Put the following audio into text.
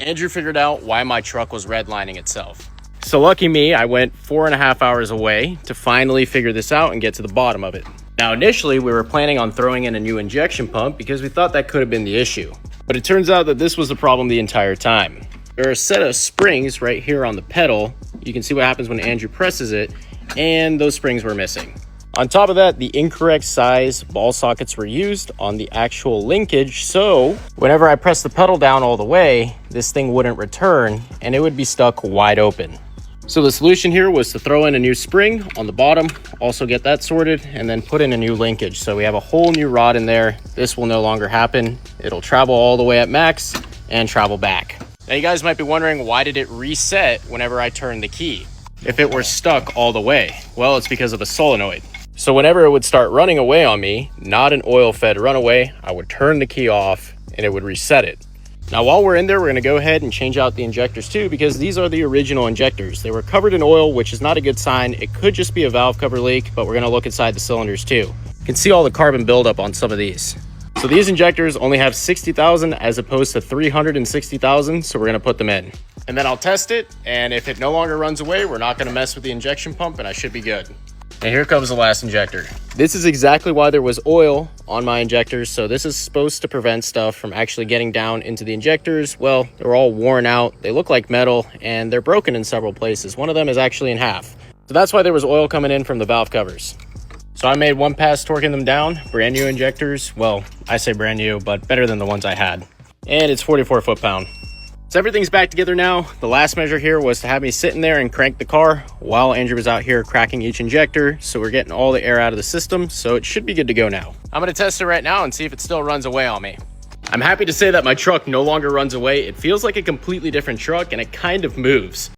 Andrew figured out why my truck was redlining itself. So lucky me, I went 4.5 hours away to finally figure this out and get to the bottom of it. Now initially we were planning on throwing in a new injection pump because we thought that could have been the issue. But it turns out that this was the problem the entire time. There are a set of springs right here on the pedal. You can see what happens when Andrew presses it, and those springs were missing. On top of that, the incorrect size ball sockets were used on the actual linkage, so whenever I pressed the pedal down all the way, this thing wouldn't return and it would be stuck wide open. So the solution here was to throw in a new spring on the bottom, also get that sorted, and then put in a new linkage. So we have a whole new rod in there. This will no longer happen. It'll travel all the way at max and travel back. Now you guys might be wondering, why did it reset whenever I turned the key if it were stuck all the way? Well, it's because of the solenoid. So whenever it would start running away on me, not an oil-fed runaway, I would turn the key off and it would reset it. Now while we're in there, we're going to go ahead and change out the injectors too, because these are the original injectors. They were covered in oil, which is not a good sign. It could just be a valve cover leak, but we're going to look inside the cylinders too. You can see all the carbon buildup on some of these. So these injectors only have 60,000 as opposed to 360,000, so we're going to put them in. And then I'll test it, and if it no longer runs away, we're not going to mess with the injection pump and I should be good. And here comes the last injector. This is exactly why there was oil on my injectors. So this is supposed to prevent stuff from actually getting down into the injectors. Well, they're all worn out. They look like metal and they're broken in several places. One of them is actually in half. So that's why there was oil coming in from the valve covers. So I made one pass torquing them down. Brand new injectors. Well, I say brand new, but better than the ones I had. And it's 44 foot-pound. So everything's back together now. The last measure here was to have me sitting there and crank the car while Andrew was out here cracking each injector. So we're getting all the air out of the system. So it should be good to go now. I'm going to test it right now and see if it still runs away on me. I'm happy to say that my truck no longer runs away. It feels like a completely different truck and it kind of moves.